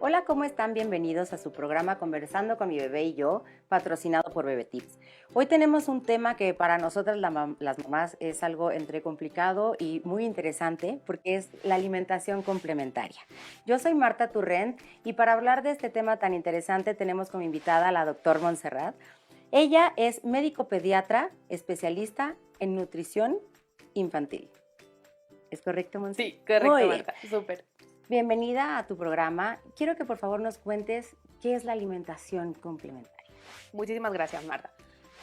Hola, ¿cómo están? Bienvenidos a su programa Conversando con mi bebé y yo, patrocinado por Bebé Tips. Hoy tenemos un tema que para nosotras las mamás es algo entre complicado y muy interesante porque es la alimentación complementaria. Yo soy Marta Turrent y para hablar de este tema tan interesante tenemos como invitada a la doctora Montserrat. Ella es médico pediatra, especialista en nutrición infantil. ¿Es correcto, Montserrat? Sí, correcto, Muy bien. Marta. Súper. Bienvenida a tu programa. Quiero que por favor nos cuentes qué es la alimentación complementaria. Muchísimas gracias, Marta.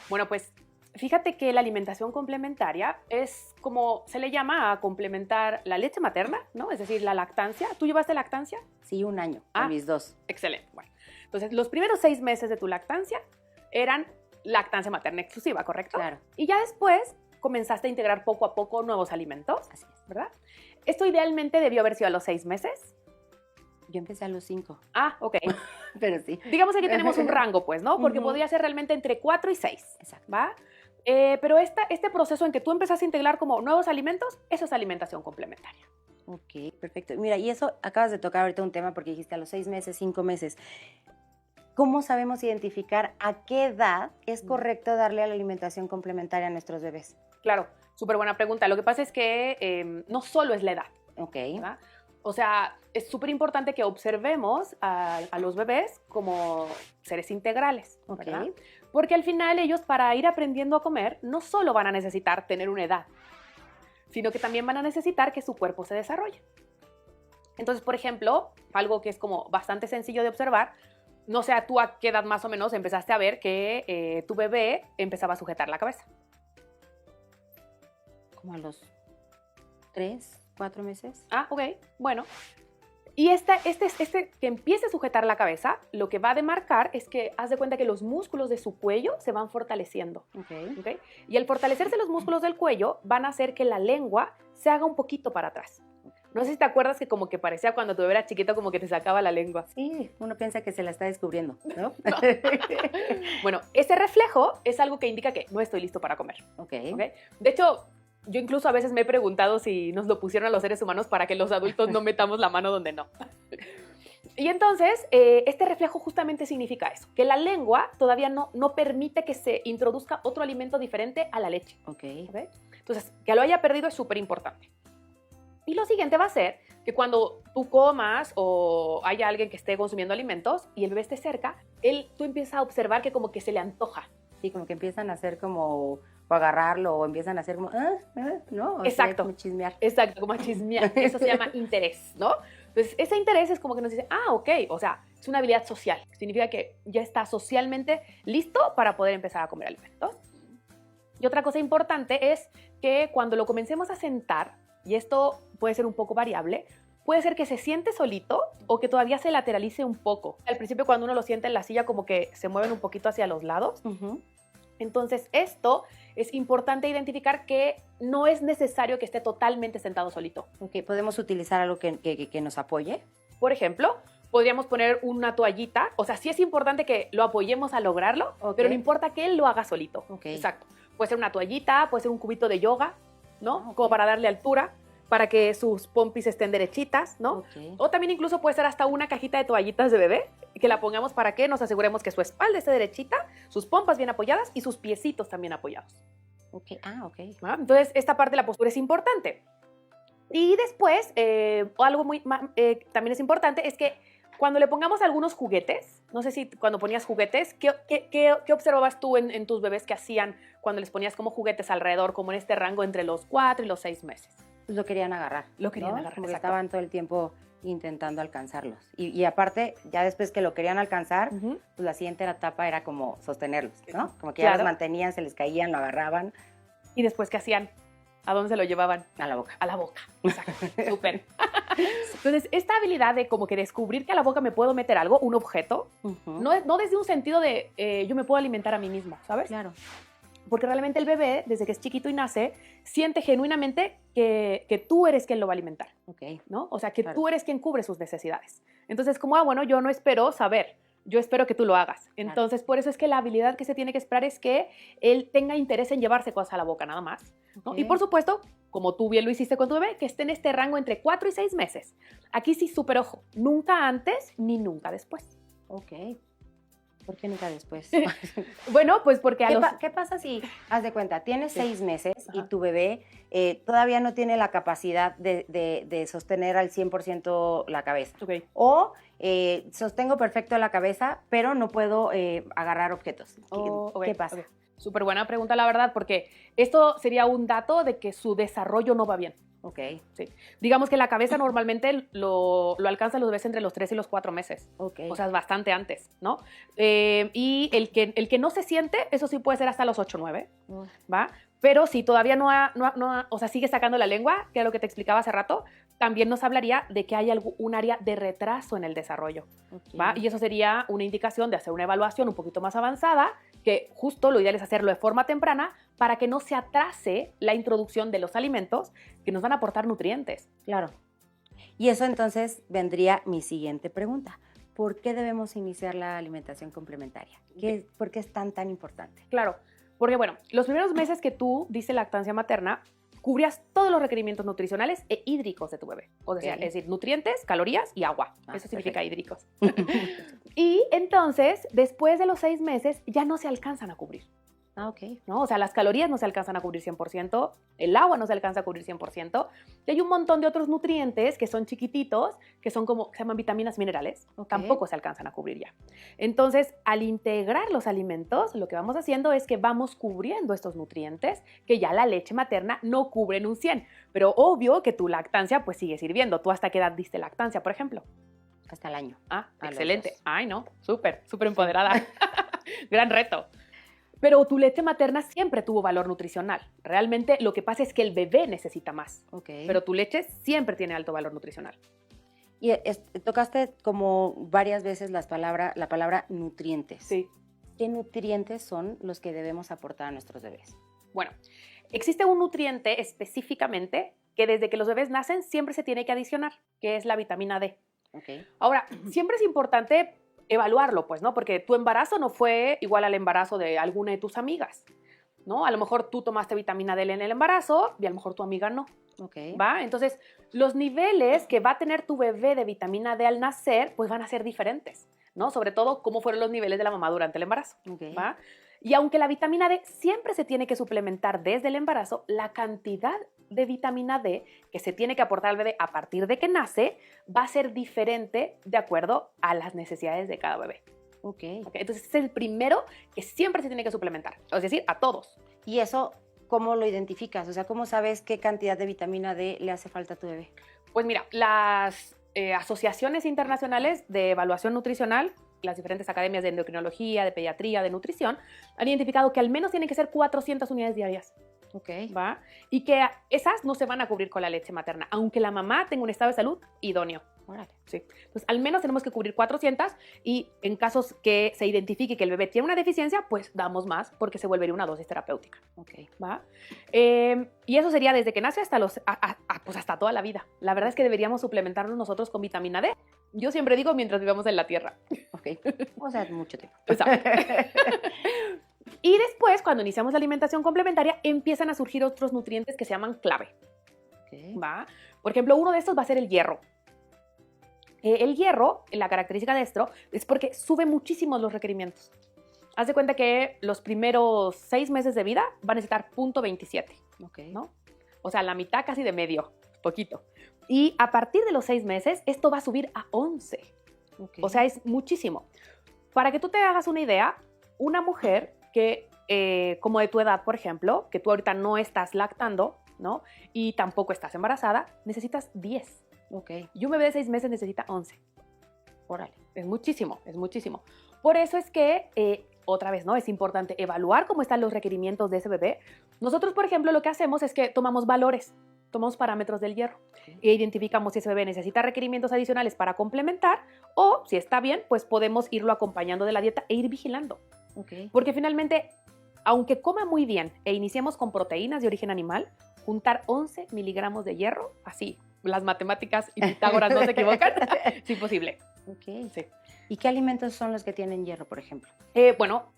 Bueno, pues fíjate que la alimentación complementaria es como se le llama a complementar la leche materna, ¿no? Es decir, la lactancia. ¿Tú llevaste lactancia? Sí, un año, con mis dos. Excelente. Bueno, entonces los primeros 6 meses de tu lactancia eran lactancia materna exclusiva, ¿correcto? Claro. Y ya después comenzaste a integrar poco a poco nuevos alimentos. Así es. ¿Verdad? Esto idealmente debió haber sido a los 6 meses. Yo empecé a los 5. Ah, ok. Pero sí. Digamos que aquí tenemos un rango, pues, ¿no? Porque podría ser realmente entre 4 y 6. Exacto. ¿Va? Pero este proceso en que tú empezaste a integrar como nuevos alimentos, eso es alimentación complementaria. Ok, perfecto. Mira, y eso acabas de tocar ahorita un tema porque dijiste a los 6 meses, 5 meses. ¿Cómo sabemos identificar a qué edad es correcto darle a la alimentación complementaria a nuestros bebés? Claro, súper buena pregunta. Lo que pasa es que no solo es la edad. Ok. ¿Verdad? O sea, es súper importante que observemos a los bebés como seres integrales, ¿verdad? Ok. Porque al final ellos para ir aprendiendo a comer no solo van a necesitar tener una edad, sino que también van a necesitar que su cuerpo se desarrolle. Entonces, por ejemplo, algo que es como bastante sencillo de observar, no sé tú a qué edad más o menos empezaste a ver que tu bebé empezaba a sujetar la cabeza. Como a los 3, 4 meses. Ah, ok, bueno. Y este que empiece a sujetar la cabeza, lo que va a demarcar es que haz de cuenta que los músculos de su cuello se van fortaleciendo. Ok. ¿Okay? Y al fortalecerse los músculos del cuello, van a hacer que la lengua se haga un poquito para atrás. No sé si te acuerdas que como que parecía cuando tu bebé era chiquito como que te sacaba la lengua. Sí, uno piensa que se la está descubriendo, ¿no? No. Bueno, ese reflejo es algo que indica que no estoy listo para comer. Ok. ¿Okay? De hecho, yo incluso a veces me he preguntado si nos lo pusieron a los seres humanos para que los adultos no metamos la mano donde no. Y entonces, este reflejo justamente significa eso, que la lengua todavía no permite que se introduzca otro alimento diferente a la leche. Ok. ¿Okay? Entonces, que lo haya perdido es súper importante. Y lo siguiente va a ser que cuando tú comas o haya alguien que esté consumiendo alimentos y el bebé esté cerca, tú empiezas a observar que como que se le antoja. Sí, como que empiezan a hacer como, o agarrarlo, o empiezan a hacer como, ¿no? O Exacto. sea, como chismear. Exacto, como a chismear. Eso se llama interés, ¿no? Entonces, ese interés es como que nos dice, ok, o sea, es una habilidad social. Significa que ya está socialmente listo para poder empezar a comer alimentos. Y otra cosa importante es que cuando lo comencemos a sentar, y esto puede ser un poco variable, puede ser que se siente solito o que todavía se lateralice un poco. Al principio cuando uno lo sienta en la silla como que se mueven un poquito hacia los lados. Entonces esto es importante identificar que no es necesario que esté totalmente sentado solito. Ok, ¿podemos utilizar algo que nos apoye? Por ejemplo, podríamos poner una toallita. O sea, sí es importante que lo apoyemos a lograrlo, pero no importa que él lo haga solito. Ok. Exacto. Puede ser una toallita, puede ser un cubito de yoga, ¿no? Ok. Como para darle altura, para que sus pompis estén derechitas, ¿no? Ok. O también incluso puede ser hasta una cajita de toallitas de bebé que la pongamos para que nos aseguremos que su espalda esté derechita, sus pompas bien apoyadas y sus piecitos también apoyados. Ok, ok. ¿Ah? Entonces, esta parte de la postura es importante. Y después, algo también es importante es que cuando le pongamos algunos juguetes, no sé si cuando ponías juguetes, ¿qué observabas tú en tus bebés que hacían cuando les ponías como juguetes alrededor, como en este rango entre los 4 y los 6 meses? Pues lo querían agarrar. Lo querían ¿no? agarrar, Como que exacto. estaban todo el tiempo intentando alcanzarlos. Y aparte, ya después que lo querían alcanzar, pues la siguiente etapa era como sostenerlos, ¿no? Como que ya Claro. los mantenían, se les caían, lo agarraban. ¿Y después qué hacían? ¿A dónde se lo llevaban? A la boca. A la boca. Exacto. Súper. Entonces, esta habilidad de como que descubrir que a la boca me puedo meter algo, un objeto, no desde un sentido de yo me puedo alimentar a mí mismo, ¿sabes? Claro. Porque realmente el bebé, desde que es chiquito y nace, siente genuinamente que tú eres quien lo va a alimentar, Ok. ¿no? O sea, que Claro. tú eres quien cubre sus necesidades. Entonces, como, bueno, yo no espero saber, yo espero que tú lo hagas. Entonces, por eso es que la habilidad que se tiene que esperar es que él tenga interés en llevarse cosas a la boca, nada más, ¿no? Ok. Y por supuesto, como tú bien lo hiciste con tu bebé, que esté en este rango entre 4 y 6 meses. Aquí sí, súper ojo, nunca antes ni nunca después. Ok. ¿Por qué nunca después? Bueno, pues porque ¿Qué pasa si, haz de cuenta, tienes Sí. 6 meses y Ajá. tu bebé todavía no tiene la capacidad de sostener al 100% la cabeza? Ok. O sostengo perfecto la cabeza, pero no puedo agarrar objetos. Ok, ¿Qué pasa? ok. Súper buena pregunta, la verdad, porque esto sería un dato de que su desarrollo no va bien. Ok, Sí. Digamos que la cabeza normalmente lo alcanzan los bebés entre los 3 y los 4 meses. ok. O sea, es bastante antes, ¿no? Y el que no se siente, eso sí puede ser hasta los 8 o 9, Uy, ¿va? Pero si todavía o sea, sigue sacando la lengua, que es lo que te explicaba hace rato, también nos hablaría de que hay un área de retraso en el desarrollo, ok. ¿va? Y eso sería una indicación de hacer una evaluación un poquito más avanzada, que justo lo ideal es hacerlo de forma temprana para que no se atrase la introducción de los alimentos que nos van a aportar nutrientes. Claro. Y eso entonces vendría mi siguiente pregunta. ¿Por qué debemos iniciar la alimentación complementaria? ¿Por qué es tan importante? Claro, porque bueno, los primeros meses que tú diste lactancia materna, cubrías todos los requerimientos nutricionales e hídricos de tu bebé. O sea, Ok. es decir, nutrientes, calorías y agua. Ah, Eso significa perfecto. hídricos. Y entonces, después de los 6 meses, ya no se alcanzan a cubrir, Ah, ok. ¿no? O sea, las calorías no se alcanzan a cubrir 100%, el agua no se alcanza a cubrir 100%, y hay un montón de otros nutrientes que son chiquititos, que son como, que se llaman vitaminas minerales, Ok. tampoco se alcanzan a cubrir ya. Entonces, al integrar los alimentos, lo que vamos haciendo es que vamos cubriendo estos nutrientes que ya la leche materna no cubre en un 100, pero obvio que tu lactancia pues sigue sirviendo. ¿Tú hasta qué edad diste lactancia, por ejemplo? Hasta el año. Ah, A los excelente. 2. Ay, no, súper empoderada. Gran reto. Pero tu leche materna siempre tuvo valor nutricional. Realmente lo que pasa es que el bebé necesita más, Ok. pero tu leche siempre tiene alto valor nutricional. Y tocaste como varias veces la palabra nutrientes. Sí. ¿Qué nutrientes son los que debemos aportar a nuestros bebés? Bueno, existe un nutriente específicamente que desde que los bebés nacen siempre se tiene que adicionar, que es la vitamina D. Ok. Ahora, siempre es importante evaluarlo, pues, ¿no? Porque tu embarazo no fue igual al embarazo de alguna de tus amigas, ¿no? A lo mejor tú tomaste vitamina D en el embarazo y a lo mejor tu amiga no, Ok. ¿va? Entonces, los niveles que va a tener tu bebé de vitamina D al nacer, pues van a ser diferentes, ¿no? Sobre todo, cómo fueron los niveles de la mamá durante el embarazo, Ok. ¿va? Y aunque la vitamina D siempre se tiene que suplementar desde el embarazo, la cantidad de vitamina D que se tiene que aportar al bebé a partir de que nace va a ser diferente de acuerdo a las necesidades de cada bebé. Ok. ¿Okay? Entonces, es el primero que siempre se tiene que suplementar, es decir, a todos. ¿Y eso cómo lo identificas? O sea, ¿cómo sabes qué cantidad de vitamina D le hace falta a tu bebé? Pues mira, las asociaciones internacionales de evaluación nutricional, las diferentes academias de endocrinología, de pediatría, de nutrición, han identificado que al menos tienen que ser 400 unidades diarias. Ok. ¿Va? Y que esas no se van a cubrir con la leche materna, aunque la mamá tenga un estado de salud idóneo. Órale. Sí. Entonces, al menos tenemos que cubrir 400 y en casos que se identifique que el bebé tiene una deficiencia, pues damos más porque se volvería una dosis terapéutica. Ok. ¿Va? Y eso sería desde que nace hasta, pues hasta toda la vida. La verdad es que deberíamos suplementarnos nosotros con vitamina D. Yo siempre digo mientras vivamos en la Tierra. Ok. O sea, mucho tiempo. Exacto. Y después, cuando iniciamos la alimentación complementaria, empiezan a surgir otros nutrientes que se llaman clave. Ok. ¿Va? Por ejemplo, uno de estos va a ser el hierro. El hierro, la característica de esto, es porque sube muchísimo los requerimientos. Haz de cuenta que los primeros 6 meses de vida van a necesitar 0.27, Ok. ¿no? O sea, la mitad casi de medio, poquito. Y a partir de los 6 meses, esto va a subir a 11. Ok. O sea, es muchísimo. Para que tú te hagas una idea, una mujer que, como de tu edad, por ejemplo, que tú ahorita no estás lactando, ¿no? Y tampoco estás embarazada, necesitas 10. Ok. Y un bebé de 6 meses necesita 11. Órale. Es muchísimo, es muchísimo. Por eso es que, otra vez, ¿no? Es importante evaluar cómo están los requerimientos de ese bebé. Nosotros, por ejemplo, lo que hacemos es que tomamos valores, tomamos parámetros del hierro e identificamos si ese bebé necesita requerimientos adicionales para complementar o, si está bien, pues podemos irlo acompañando de la dieta e ir vigilando. Ok. Porque finalmente, aunque coma muy bien e iniciemos con proteínas de origen animal, juntar 11 miligramos de hierro, así, las matemáticas y Pitágoras no se equivocan, es imposible. Ok. Sí. ¿Y qué alimentos son los que tienen hierro, por ejemplo? Bueno,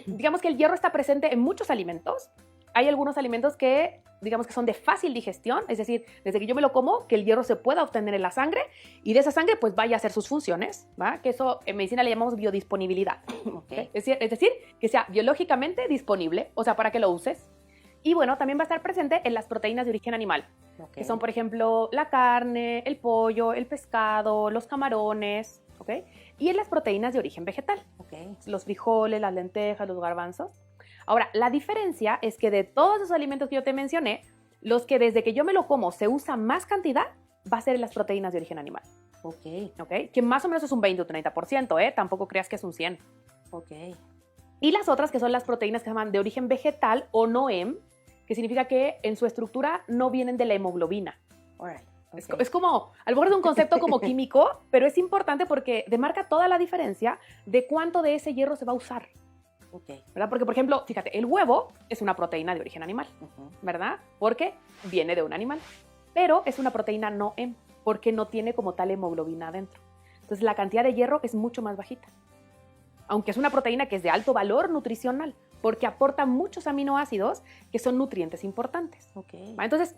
digamos que el hierro está presente en muchos alimentos. Hay algunos alimentos que digamos que son de fácil digestión, es decir, desde que yo me lo como, que el hierro se pueda obtener en la sangre y de esa sangre pues vaya a hacer sus funciones, ¿va? Que eso en medicina le llamamos biodisponibilidad. Okay. Es decir, que sea biológicamente disponible, o sea, para que lo uses. Y bueno, también va a estar presente en las proteínas de origen animal, que son, por ejemplo, la carne, el pollo, el pescado, los camarones, ¿ok? Y en las proteínas de origen vegetal, los frijoles, las lentejas, los garbanzos. Ahora, la diferencia es que de todos esos alimentos que yo te mencioné, los que desde que yo me lo como se usa más cantidad, va a ser en las proteínas de origen animal. Ok. Que más o menos es un 20 o 30%, ¿eh? Tampoco creas que es un 100. Ok. Y las otras que son las proteínas que se llaman de origen vegetal o NOEM, que significa que en su estructura no vienen de la hemoglobina. Alright. Okay. Es como, a lo mejor es un concepto como químico, pero es importante porque demarca toda la diferencia de cuánto de ese hierro se va a usar. ¿Verdad? Porque, por ejemplo, fíjate, el huevo es una proteína de origen animal, ¿verdad? Porque viene de un animal, pero es una proteína NOEM, porque no tiene como tal hemoglobina adentro. Entonces, la cantidad de hierro es mucho más bajita, aunque es una proteína que es de alto valor nutricional, porque aporta muchos aminoácidos que son nutrientes importantes. Entonces,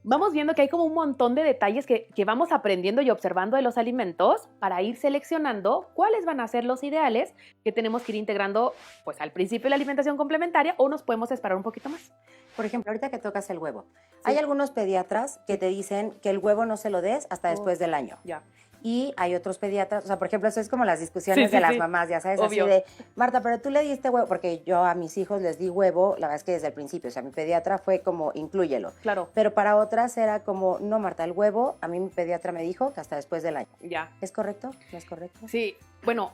vamos viendo que hay como un montón de detalles que vamos aprendiendo y observando de los alimentos para ir seleccionando cuáles van a ser los ideales que tenemos que ir integrando pues al principio de la alimentación complementaria o nos podemos esperar un poquito más. Por ejemplo, ahorita que tocas el huevo, hay algunos pediatras que te dicen que el huevo no se lo des hasta después del año. Ya. Y hay otros pediatras, o sea, por ejemplo, eso es como las discusiones de las mamás, ya sabes, obvio. Así de, Marta, pero tú le diste huevo, porque yo a mis hijos les di huevo, la verdad es que desde el principio, o sea, mi pediatra fue como, inclúyelo. Claro. Pero para otras era como, no, Marta, el huevo, a mí mi pediatra me dijo que hasta después del año. Ya. ¿Es correcto? ¿No es correcto? Sí, bueno,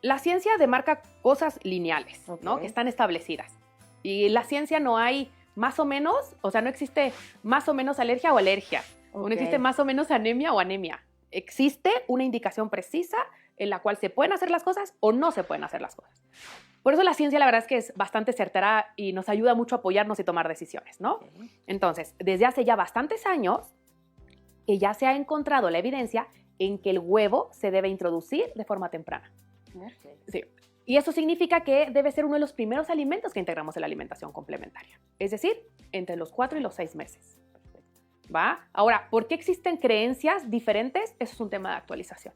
la ciencia demarca cosas lineales, ¿no? Que están establecidas. Y en la ciencia no hay más o menos, o sea, no existe más o menos alergia o alergia. No existe más o menos anemia o anemia. Existe una indicación precisa en la cual se pueden hacer las cosas o no se pueden hacer las cosas. Por eso la ciencia, la verdad es que es bastante certera y nos ayuda mucho a apoyarnos y tomar decisiones, ¿no? Entonces, desde hace ya bastantes años que ya se ha encontrado la evidencia en que el huevo se debe introducir de forma temprana. Sí. Y eso significa que debe ser uno de los primeros alimentos que integramos en la alimentación complementaria. Es decir, entre los 4 y los 6 meses. ¿Va? Ahora, ¿por qué existen creencias diferentes? Eso es un tema de actualización.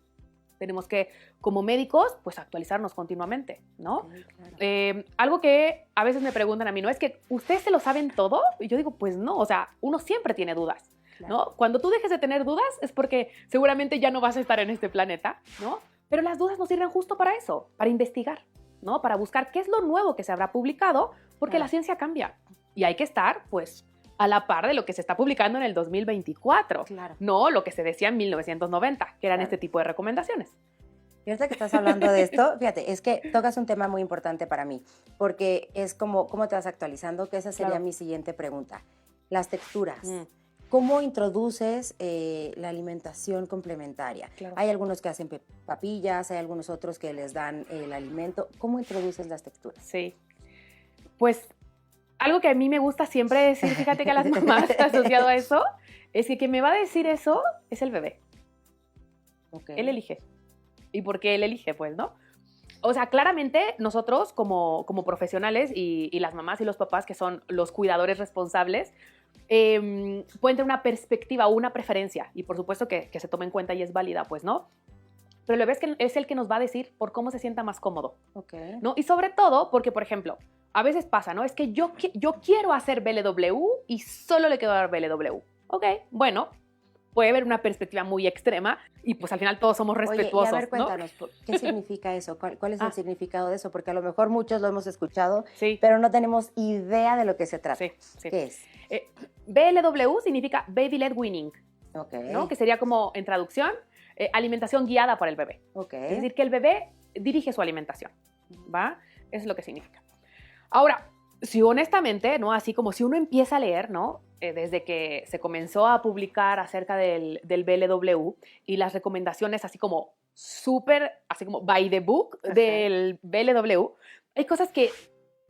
Tenemos que, como médicos, pues actualizarnos continuamente, ¿no? Claro. Algo que a veces me preguntan a mí, ¿no? Es que ¿ustedes se lo saben todo? Y yo digo, pues no, o sea, uno siempre tiene dudas, ¿no? Cuando tú dejes de tener dudas es porque seguramente ya no vas a estar en este planeta, ¿no? Pero las dudas nos sirven justo para eso, para investigar, ¿no? Para buscar qué es lo nuevo que se habrá publicado, porque la ciencia cambia. Y hay que estar, pues, a la par de lo que se está publicando en el 2024, no lo que se decía en 1990, que eran este tipo de recomendaciones. Y ahorita que estás hablando de esto, fíjate, es que tocas un tema muy importante para mí, porque es como, ¿cómo te vas actualizando? Que esa sería mi siguiente pregunta. Las texturas. ¿Cómo introduces la alimentación complementaria? Hay algunos que hacen papillas, hay algunos otros que les dan el alimento. ¿Cómo introduces las texturas? Sí, pues algo que a mí me gusta siempre decir, fíjate que a las mamás asociado a eso, es que quien me va a decir eso es el bebé. Él elige. ¿Y por qué él elige? Pues, ¿no? O sea, claramente nosotros como profesionales y las mamás y los papás que son los cuidadores responsables, pueden tener una perspectiva o una preferencia y por supuesto que se tome en cuenta y es válida, pues, ¿no? Pero el bebé es el que nos va a decir por cómo se sienta más cómodo, ¿no? Y sobre todo porque, por ejemplo, a veces pasa, ¿no? Es que yo quiero hacer BLW y solo le quiero dar BLW. Ok, bueno, puede haber una perspectiva muy extrema y pues al final todos somos respetuosos. Oye, y a ver, cuéntanos, ¿no? ¿Qué significa eso? ¿Cuál es el significado de eso? Porque a lo mejor muchos lo hemos escuchado, pero no tenemos idea de lo que se trata. ¿Qué es? BLW significa Baby Led Weaning, ¿no? Que sería como, en traducción, alimentación guiada por el bebé. Es decir, que el bebé dirige su alimentación, ¿va? Eso es lo que significa. Ahora, si honestamente, ¿no? Así como si uno empieza a leer, ¿no? Desde que se comenzó a publicar acerca del BLW y las recomendaciones así como súper, así como by the book del BLW, hay cosas que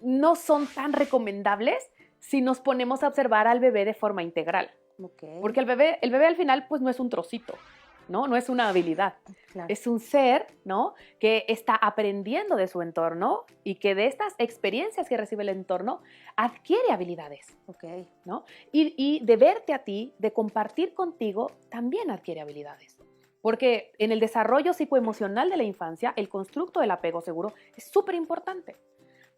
no son tan recomendables si nos ponemos a observar al bebé de forma integral. Porque el bebé al final pues no es un trocito, ¿no? No es una habilidad. Claro. Es un ser, ¿no? Que está aprendiendo de su entorno y que de estas experiencias que recibe el entorno adquiere habilidades, Ok. ¿no? Y de verte a ti, de compartir contigo, también adquiere habilidades. Porque en el desarrollo psicoemocional de la infancia, el constructo del apego seguro es súper importante,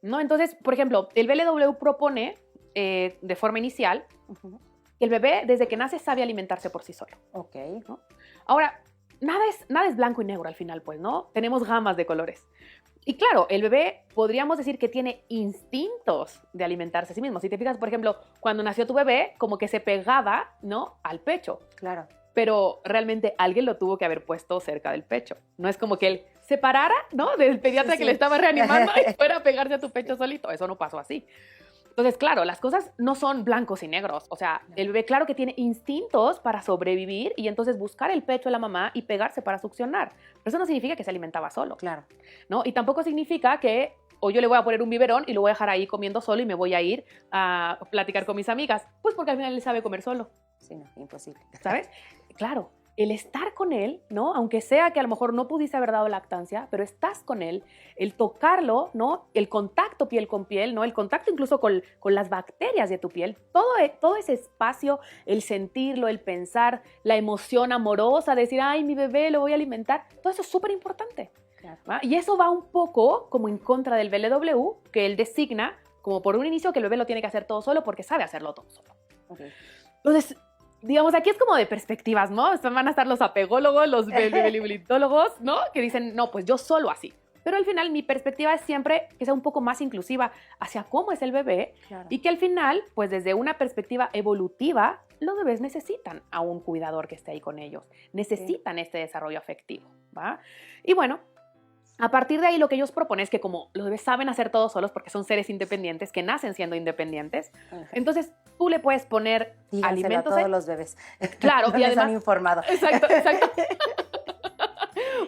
¿no? Entonces, por ejemplo, el BLW propone de forma inicial Ujú. que el bebé desde que nace sabe alimentarse por sí solo. Ok. ¿No? Ahora, nada es blanco y negro al final, pues, ¿no? Tenemos gamas de colores. Y claro, el bebé podríamos decir que tiene instintos de alimentarse a sí mismo. Si te fijas, por ejemplo, cuando nació tu bebé, como que se pegaba, ¿no? Al pecho. Claro. Pero realmente alguien lo tuvo que haber puesto cerca del pecho. No es como que él se parara, ¿no? Del pediatra Sí, que sí. le estaba reanimando y fuera a pegarse a tu pecho solito. Eso no pasó así. Entonces, claro, las cosas no son blancos y negros. O sea, el bebé, claro que tiene instintos para sobrevivir y entonces buscar el pecho de la mamá y pegarse para succionar. Pero eso no significa que se alimentaba solo, Claro. ¿no? Y tampoco significa que o yo le voy a poner un biberón y lo voy a dejar ahí comiendo solo y me voy a ir a platicar con mis amigas. Pues porque al final él sabe comer solo, Sí, no, imposible. ¿sabes? Claro, el estar con él, ¿no? Aunque sea que a lo mejor no pudiste haber dado lactancia, pero estás con él, el tocarlo, ¿no? El contacto piel con piel, ¿no? El contacto incluso con las bacterias de tu piel, todo ese espacio, el sentirlo, el pensar, la emoción amorosa, decir, ay, mi bebé lo voy a alimentar, todo eso es súper importante. Claro. ¿Va? Y eso va un poco como en contra del BLW, que él designa como por un inicio que el bebé lo tiene que hacer todo solo porque sabe hacerlo todo solo. Ok. Entonces, digamos, aquí es como de perspectivas, ¿no? Van a estar los apególogos, los belibilitólogos, ¿no? Que dicen, no, pues yo solo así. Pero al final mi perspectiva es siempre que sea un poco más inclusiva hacia cómo es el bebé Claro. y que al final, pues desde una perspectiva evolutiva, los bebés necesitan a un cuidador que esté ahí con ellos, necesitan este desarrollo afectivo, ¿va? Y bueno, a partir de ahí lo que ellos proponen es que como los bebés saben hacer todo solos porque son seres independientes, que nacen siendo independientes, Ajá. entonces tú le puedes poner Díganselo alimentos a todos los bebés. Claro, No y les además han informado. Exacto, exacto.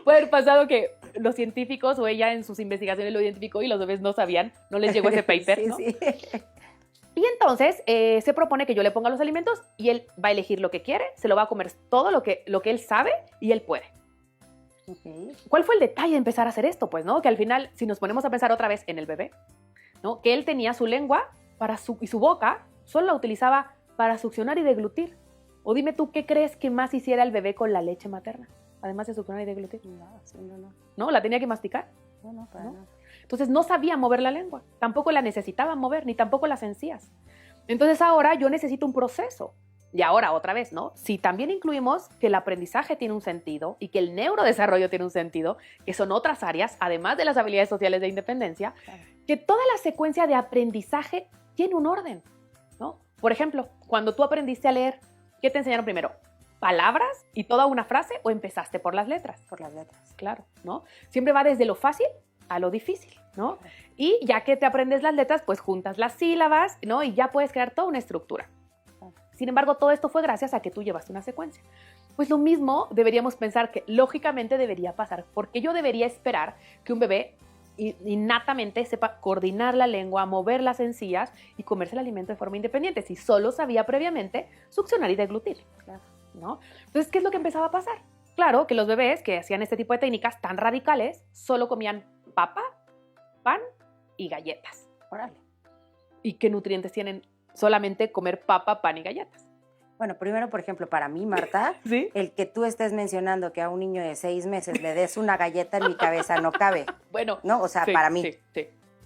Puede haber pasado que los científicos o ella en sus investigaciones lo identificó y los bebés no sabían, no les llegó ese paper, Sí, ¿no? sí. Y entonces se propone que yo le ponga los alimentos y él va a elegir lo que quiere, se lo va a comer todo lo que él sabe y él puede. Ok. ¿Cuál fue el detalle de empezar a hacer esto? Pues, ¿no? Que al final, si nos ponemos a pensar otra vez en el bebé, ¿no? Que él tenía su lengua y su boca solo la utilizaba para succionar y deglutir. O dime tú, ¿qué crees que más hiciera el bebé con la leche materna? Además de succionar y deglutir. No, sí, no. ¿No? ¿La tenía que masticar? No, para ¿No? nada. Entonces no sabía mover la lengua, tampoco la necesitaba mover, ni tampoco las encías. Entonces ahora yo necesito un proceso. Y ahora, otra vez, ¿no? Si también incluimos que el aprendizaje tiene un sentido y que el neurodesarrollo tiene un sentido, que son otras áreas, además de las habilidades sociales de independencia, Claro. que toda la secuencia de aprendizaje tiene un orden, ¿no? Por ejemplo, cuando tú aprendiste a leer, ¿qué te enseñaron primero? ¿Palabras y toda una frase o empezaste por las letras? Por las letras. Claro, ¿no? Siempre va desde lo fácil a lo difícil, ¿no? Y ya que te aprendes las letras, pues juntas las sílabas, ¿no? Y ya puedes crear toda una estructura. Sin embargo, todo esto fue gracias a que tú llevaste una secuencia. Pues lo mismo deberíamos pensar que lógicamente debería pasar, porque yo debería esperar que un bebé innatamente sepa coordinar la lengua, mover las encías y comerse el alimento de forma independiente, si solo sabía previamente succionar y deglutir, Claro. ¿no? Entonces, ¿qué es lo que empezaba a pasar? Claro, que los bebés que hacían este tipo de técnicas tan radicales solo comían papa, pan y galletas. Órale. ¿Y qué nutrientes tienen solamente comer papa, pan y galletas? Bueno, primero, por ejemplo, para mí, Marta, ¿Sí? el que tú estés mencionando que a un niño de 6 meses le des una galleta en mi cabeza no cabe, Bueno, ¿no? O sea, sí, para mí.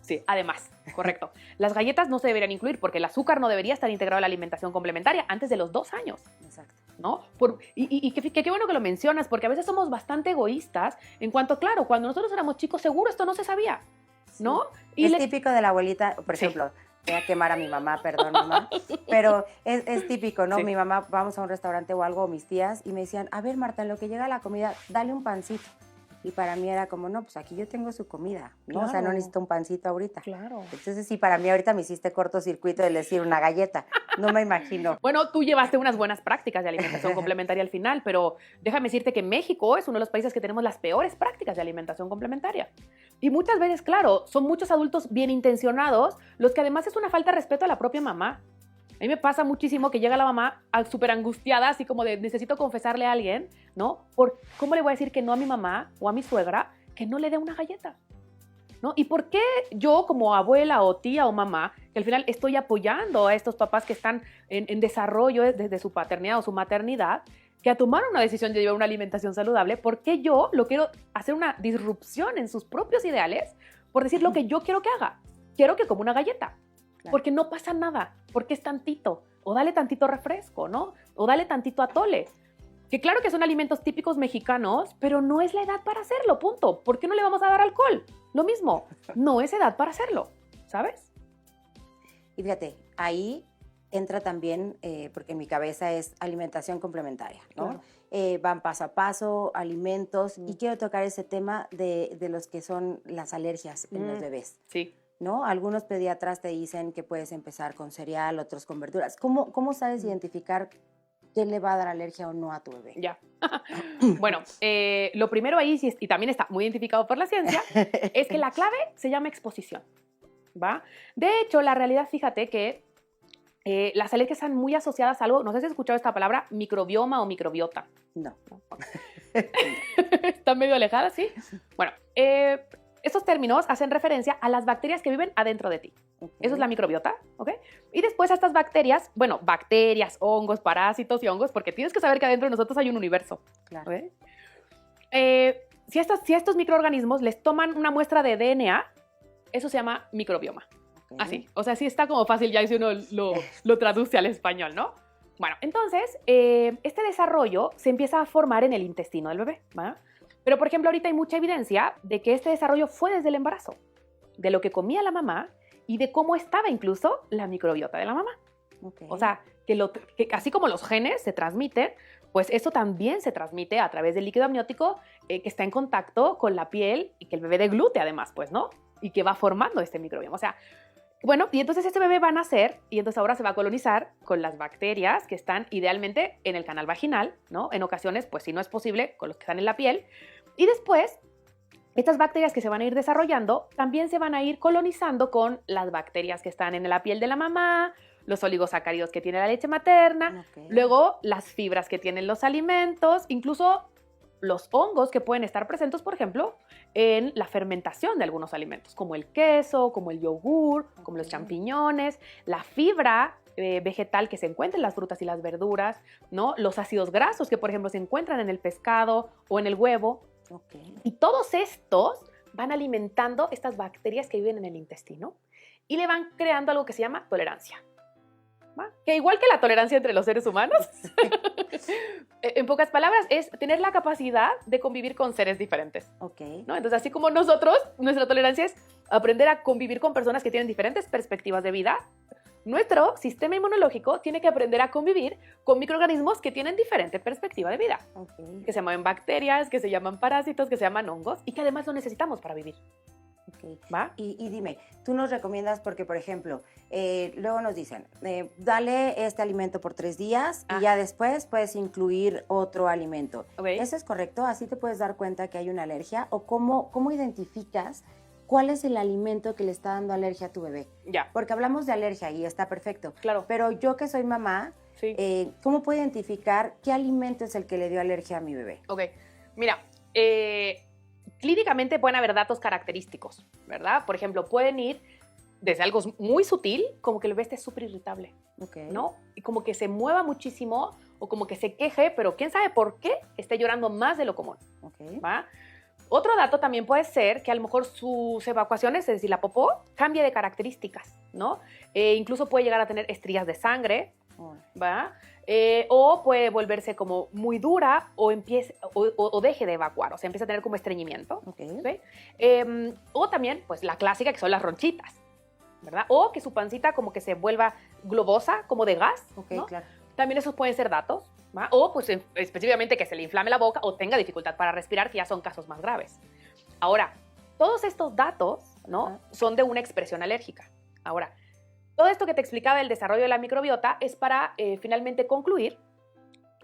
Sí, además, correcto. Las galletas no se deberían incluir porque el azúcar no debería estar integrado en la alimentación complementaria antes de los 2 años, Exacto. ¿no? Y qué bueno que lo mencionas, porque a veces somos bastante egoístas en cuanto, claro, cuando nosotros éramos chicos, seguro esto no se sabía, ¿no? Sí. Es típico de la abuelita, por Sí. ejemplo, voy a quemar a mi mamá, perdón, mamá, pero es típico, ¿no? Sí. Mi mamá, vamos a un restaurante o algo, mis tías, y me decían, a ver, Marta, en lo que llega la comida, dale un pancito. Y para mí era como, no, pues aquí yo tengo su comida, ¿no? O sea, no Claro. necesito un pancito ahorita. Claro. Entonces, sí, para mí ahorita me hiciste cortocircuito de decir una galleta. No me imagino. Bueno, tú llevaste unas buenas prácticas de alimentación complementaria al final, pero déjame decirte que México es uno de los países que tenemos las peores prácticas de alimentación complementaria. Y muchas veces, claro, son muchos adultos bien intencionados, los que además es una falta de respeto a la propia mamá. mí me pasa muchísimo que llega la mamá súper angustiada, así como de necesito confesarle a alguien, ¿no? ¿Cómo le voy a decir que no a mi mamá o a mi suegra que no le dé una galleta? ¿No? ¿Y por qué yo como abuela o tía o mamá, que al final estoy apoyando a estos papás que están en desarrollo desde su paternidad o su maternidad, que a tomar una decisión de llevar una alimentación saludable, por qué yo lo quiero hacer una disrupción en sus propios ideales por decir lo que yo quiero que haga? Quiero que coma una galleta, porque no pasa nada, porque es tantito, o dale tantito refresco, ¿no? O dale tantito atole. Que claro que son alimentos típicos mexicanos, pero no es la edad para hacerlo, punto. ¿Por qué no le vamos a dar alcohol? Lo mismo, no es edad para hacerlo, ¿sabes? Y fíjate, ahí entra también, porque en mi cabeza es alimentación complementaria, ¿no? Claro. Van paso a paso, alimentos, y quiero tocar ese tema de los que son las alergias en los bebés. Sí. ¿No? Algunos pediatras te dicen que puedes empezar con cereal, otros con verduras. ¿Cómo sabes identificar qué le va a dar alergia o no a tu bebé? Ya. Bueno, lo primero ahí, y también está muy identificado por la ciencia, es que la clave se llama exposición, ¿va? De hecho, la realidad, fíjate que las alergias están muy asociadas a algo, no sé si has escuchado esta palabra, microbioma o microbiota. No. Están medio alejadas, ¿sí? Bueno, estos términos hacen referencia a las bacterias que viven adentro de ti. Okay. Eso es la microbiota, ¿ok? Y después a estas bacterias, bueno, bacterias, hongos, parásitos y hongos, porque tienes que saber que adentro de nosotros hay un universo. Claro. ¿Okay? Si a estos microorganismos les toman una muestra de DNA, eso se llama microbioma. Okay. Así, o sea, sí está como fácil ya si uno lo traduce al español, ¿no? Bueno, entonces, este desarrollo se empieza a formar en el intestino del bebé, ¿va? Pero, por ejemplo, ahorita hay mucha evidencia de que este desarrollo fue desde el embarazo, de lo que comía la mamá y de cómo estaba incluso la microbiota de la mamá. Okay. O sea, que así como los genes se transmiten, pues eso también se transmite a través del líquido amniótico que está en contacto con la piel y que el bebé deglute además, pues, ¿no? Y que va formando este microbioma. O sea, bueno, y entonces este bebé va a nacer y entonces ahora se va a colonizar con las bacterias que están idealmente en el canal vaginal, ¿no? En ocasiones, pues si no es posible, con los que están en la piel. Y después, estas bacterias que se van a ir desarrollando también se van a ir colonizando con las bacterias que están en la piel de la mamá, los oligosacáridos que tiene la leche materna, Okay. luego las fibras que tienen los alimentos, incluso los hongos que pueden estar presentes, por ejemplo, en la fermentación de algunos alimentos, como el queso, como el yogur, como los champiñones, la fibra vegetal que se encuentra en las frutas y las verduras, ¿no? Los ácidos grasos que, por ejemplo, se encuentran en el pescado o en el huevo. Okay. Y todos estos van alimentando estas bacterias que viven en el intestino y le van creando algo que se llama tolerancia. ¿Va? Que igual que la tolerancia entre los seres humanos, en pocas palabras, es tener la capacidad de convivir con seres diferentes. Okay. ¿No? Entonces, así como nosotros, nuestra tolerancia es aprender a convivir con personas que tienen diferentes perspectivas de vida, nuestro sistema inmunológico tiene que aprender a convivir con microorganismos que tienen diferente perspectiva de vida, Okay. que se llaman bacterias, que se llaman parásitos, que se llaman hongos y que además lo necesitamos para vivir. Okay. ¿Va? Y dime, tú nos recomiendas, porque por ejemplo, luego nos dicen, dale este alimento por 3 días y ya después puedes incluir otro alimento. Okay. ¿Eso es correcto? ¿Así te puedes dar cuenta que hay una alergia? ¿O cómo identificas cuál es el alimento que le está dando alergia a tu bebé? Ya. Porque hablamos de alergia y está perfecto. Claro. Pero yo que soy mamá, Sí. ¿cómo puedo identificar qué alimento es el que le dio alergia a mi bebé? Ok. Mira, clínicamente pueden haber datos característicos, ¿verdad? Por ejemplo, pueden ir desde algo muy sutil, como que el bebé esté súper irritable, Okay. ¿no? Y como que se mueva muchísimo o como que se queje, pero quién sabe por qué esté llorando más de lo común, Okay. ¿va? Otro dato también puede ser que a lo mejor sus evacuaciones, es decir, la popó, cambie de características, ¿no? Incluso puede llegar a tener estrías de sangre, ¿va? O puede volverse como muy dura o deje de evacuar, o sea, empieza a tener como estreñimiento. Okay. ¿Sí? O también, pues la clásica que son las ronchitas, ¿verdad? O que su pancita como que se vuelva globosa, como de gas, Okay, ¿no? claro. También esos pueden ser datos, ¿va? O pues específicamente que se le inflame la boca o tenga dificultad para respirar, que ya son casos más graves. Ahora, todos estos datos, ¿no? Son de una expresión alérgica. Ahora, todo esto que te explicaba del desarrollo de la microbiota es para finalmente concluir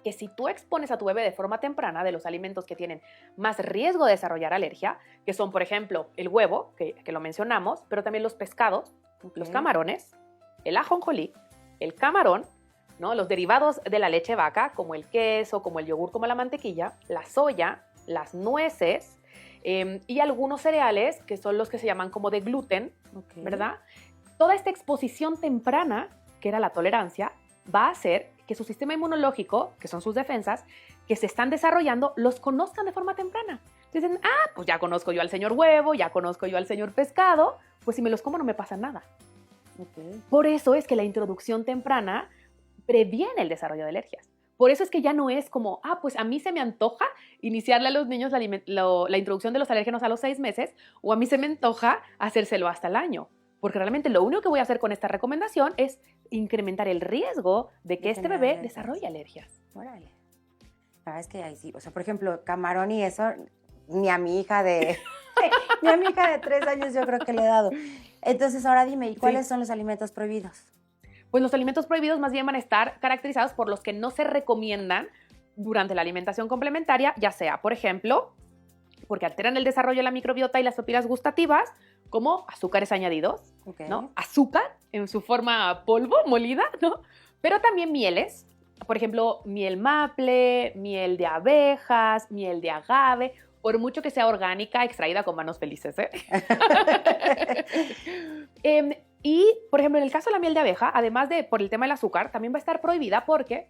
que si tú expones a tu bebé de forma temprana de los alimentos que tienen más riesgo de desarrollar alergia, que son, por ejemplo, el huevo, que lo mencionamos, pero también los pescados, Okay. los camarones, el ajonjolí, el camarón, ¿no? Los derivados de la leche de vaca, como el queso, como el yogur, como la mantequilla, la soya, las nueces, y algunos cereales que son los que se llaman como de gluten, ¿verdad? Toda esta exposición temprana, que era la tolerancia, va a hacer que su sistema inmunológico, que son sus defensas, que se están desarrollando, los conozcan de forma temprana. Dicen, pues ya conozco yo al señor huevo, ya conozco yo al señor pescado, pues si me los como no me pasa nada. Por eso es que la introducción temprana previene el desarrollo de alergias. Por eso es que ya no es como, pues a mí se me antoja iniciarle a los niños la introducción de los alérgenos a los 6 meses, o a mí se me antoja hacérselo hasta el año. Porque realmente lo único que voy a hacer con esta recomendación es incrementar el riesgo de que este bebé desarrolle alergias. Órale. Sabes que ahí sí, o sea, por ejemplo, camarón y eso, ni a mi hija de 3 años yo creo que le he dado. Entonces ahora dime, ¿y cuáles son los alimentos prohibidos? Pues los alimentos prohibidos más bien van a estar caracterizados por los que no se recomiendan durante la alimentación complementaria, ya sea, por ejemplo, porque alteran el desarrollo de la microbiota y las papilas gustativas, como azúcares añadidos, ¿no? Azúcar en su forma polvo, molida, ¿no? Pero también mieles, por ejemplo, miel maple, miel de abejas, miel de agave, por mucho que sea orgánica, extraída con manos felices, ¿eh? Y, por ejemplo, en el caso de la miel de abeja, además de por el tema del azúcar, también va a estar prohibida porque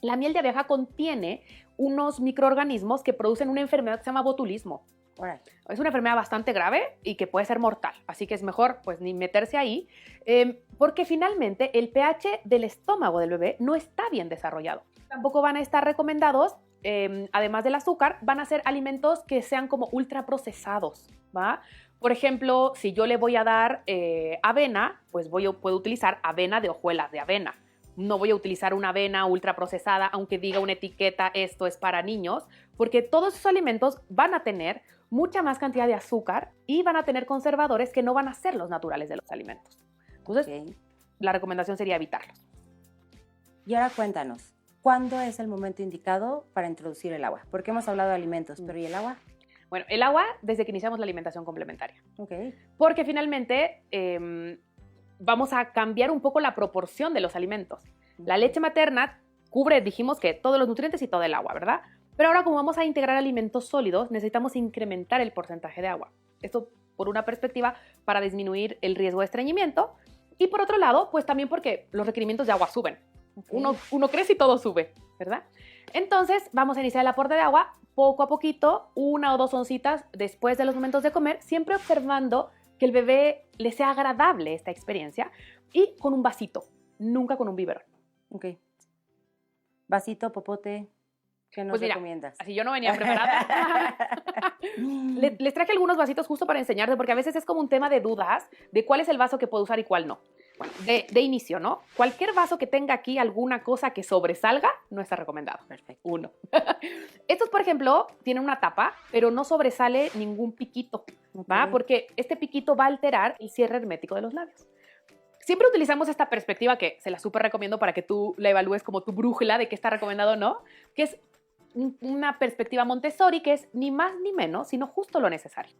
la miel de abeja contiene unos microorganismos que producen una enfermedad que se llama botulismo. Right. Es una enfermedad bastante grave y que puede ser mortal, así que es mejor pues ni meterse ahí, porque finalmente el pH del estómago del bebé no está bien desarrollado. Tampoco van a estar recomendados, además del azúcar, van a ser alimentos que sean como ultraprocesados, ¿va? Por ejemplo, si yo le voy a dar avena, pues puedo utilizar avena de hojuelas de avena. No voy a utilizar una avena ultraprocesada, aunque diga una etiqueta, esto es para niños, porque todos esos alimentos van a tener mucha más cantidad de azúcar y van a tener conservadores que no van a ser los naturales de los alimentos. Entonces, la recomendación sería evitarlos. Y ahora cuéntanos, ¿cuándo es el momento indicado para introducir el agua? Porque hemos hablado de alimentos, pero ¿y el agua? Bueno, el agua desde que iniciamos la alimentación complementaria. Porque finalmente vamos a cambiar un poco la proporción de los alimentos. La leche materna cubre, dijimos que todos los nutrientes y todo el agua, ¿verdad? Pero ahora como vamos a integrar alimentos sólidos, necesitamos incrementar el porcentaje de agua. Esto por una perspectiva para disminuir el riesgo de estreñimiento y por otro lado, pues también porque los requerimientos de agua suben. Uno crece y todo sube, ¿verdad? Entonces vamos a iniciar el aporte de agua poco a poquito, 1 o 2 oncitas después de los momentos de comer, siempre observando que el bebé le sea agradable esta experiencia y con un vasito, nunca con un biberón. Vasito, popote, ¿qué nos recomiendas? Así yo no venía preparada. Les traje algunos vasitos justo para enseñarte, porque a veces es como un tema de dudas de cuál es el vaso que puedo usar y cuál no. Bueno, de inicio, ¿no? Cualquier vaso que tenga aquí alguna cosa que sobresalga no está recomendado. Perfecto. 1. Estos, por ejemplo, tienen una tapa, pero no sobresale ningún piquito, ¿va? Porque este piquito va a alterar el cierre hermético de los labios. Siempre utilizamos esta perspectiva que se la súper recomiendo para que tú la evalúes como tu brújula de qué está recomendado o no, que es una perspectiva Montessori que es ni más ni menos, sino justo lo necesario.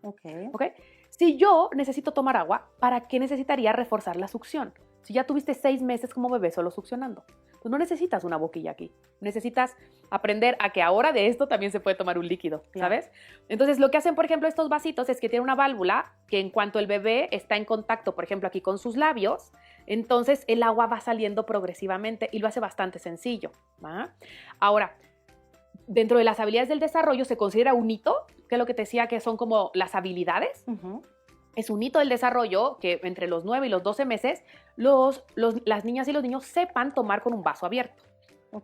Si yo necesito tomar agua, ¿para qué necesitaría reforzar la succión? Si ya tuviste 6 meses como bebé solo succionando, pues no necesitas una boquilla aquí. Necesitas aprender a que ahora de esto también se puede tomar un líquido, ¿sabes? Entonces, lo que hacen, por ejemplo, estos vasitos es que tienen una válvula que en cuanto el bebé está en contacto, por ejemplo, aquí con sus labios, entonces el agua va saliendo progresivamente y lo hace bastante sencillo, ¿va? Ahora, dentro de las habilidades del desarrollo se considera un hito, que es lo que te decía que son como las habilidades. Es un hito del desarrollo que entre los 9 y los 12 meses las niñas y los niños sepan tomar con un vaso abierto.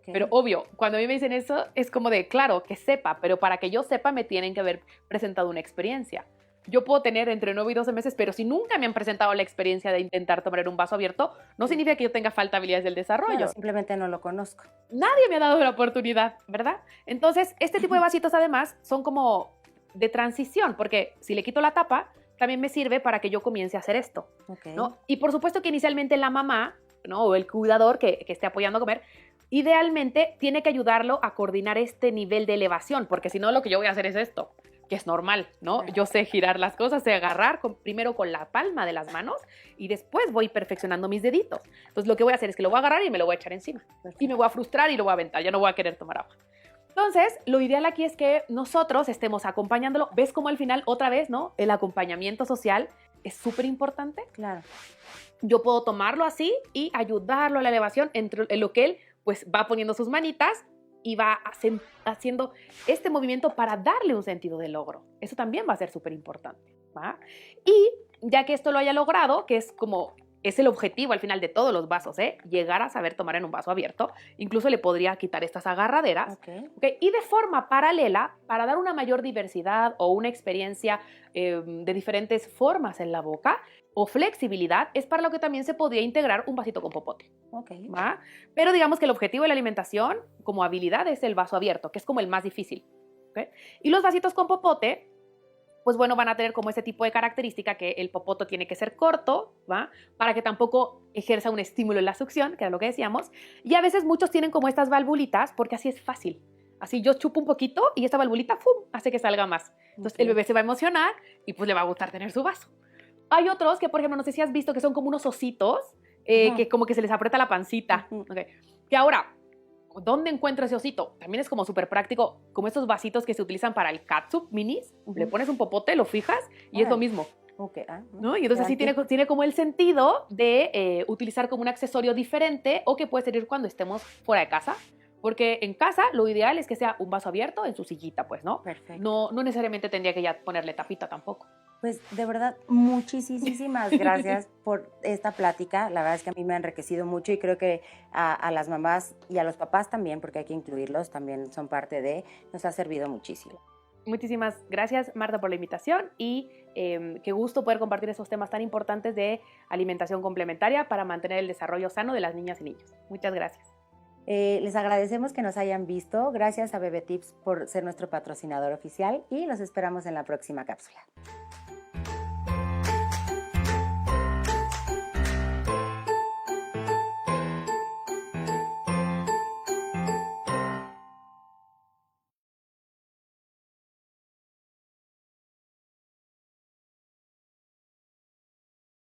Pero obvio, cuando a mí me dicen eso, es como de, claro, que sepa, pero para que yo sepa me tienen que haber presentado una experiencia. Yo puedo tener entre 9 y 12 meses, pero si nunca me han presentado la experiencia de intentar tomar en un vaso abierto, no significa que yo tenga falta de habilidades del desarrollo. Claro, simplemente no lo conozco. Nadie me ha dado la oportunidad, ¿verdad? Entonces, este tipo de vasitos además son como de transición, porque si le quito la tapa, también me sirve para que yo comience a hacer esto, ¿no? Y por supuesto que inicialmente la mamá, ¿no? O el cuidador que esté apoyando a comer, idealmente tiene que ayudarlo a coordinar este nivel de elevación, porque si no lo que yo voy a hacer es esto. que es normal, ¿no? Claro. Yo sé girar las cosas, sé agarrar primero con la palma de las manos y después voy perfeccionando mis deditos. Entonces lo que voy a hacer es que lo voy a agarrar y me lo voy a echar encima. Y me voy a frustrar y lo voy a aventar, ya no voy a querer tomar agua. Entonces, lo ideal aquí es que nosotros estemos acompañándolo. ¿Ves cómo al final, otra vez, ¿no? El acompañamiento social es súper importante. Claro. Yo puedo tomarlo así y ayudarlo a la elevación en lo que él pues va poniendo sus manitas y va haciendo este movimiento para darle un sentido de logro. Eso también va a ser súper importante, ¿va? Y ya que esto lo haya logrado, que es como, es el objetivo al final de todos los vasos, ¿eh? Llegar a saber tomar en un vaso abierto, incluso le podría quitar estas agarraderas, ¿okay? Y de forma paralela, para dar una mayor diversidad o una experiencia de diferentes formas en la boca, o flexibilidad, es para lo que también se podría integrar un vasito con popote. Okay. ¿Va? Pero digamos que el objetivo de la alimentación como habilidad es el vaso abierto, que es como el más difícil. ¿Okay? Y los vasitos con popote, pues bueno, van a tener como ese tipo de característica que el popoto tiene que ser corto, ¿va? Para que tampoco ejerza un estímulo en la succión, que era lo que decíamos. Y a veces muchos tienen como estas valvulitas porque así es fácil. Así yo chupo un poquito y esta valvulita ¡fum!, hace que salga más. Entonces el bebé se va a emocionar y pues le va a gustar tener su vaso. Hay otros que, por ejemplo, no sé si has visto que son como unos ositos, que como que se les aprieta la pancita. Okay. Que ahora, ¿dónde encuentro ese osito? También es como súper práctico, como estos vasitos que se utilizan para el catsup minis. Le pones un popote, lo fijas y es lo mismo. Okay. ¿No? Y entonces así tiene como el sentido de utilizar como un accesorio diferente o que puede servir cuando estemos fuera de casa. Porque en casa lo ideal es que sea un vaso abierto en su sillita, pues, ¿no? Perfecto. No necesariamente tendría que ya ponerle tapita tampoco. Pues de verdad, muchísimas gracias por esta plática. La verdad es que a mí me ha enriquecido mucho y creo que a las mamás y a los papás también, porque hay que incluirlos, también son parte de, nos ha servido muchísimo. Muchísimas gracias, Marta, por la invitación y qué gusto poder compartir esos temas tan importantes de alimentación complementaria para mantener el desarrollo sano de las niñas y niños. Muchas gracias. Les agradecemos que nos hayan visto. Gracias a Bebetips por ser nuestro patrocinador oficial y los esperamos en la próxima cápsula.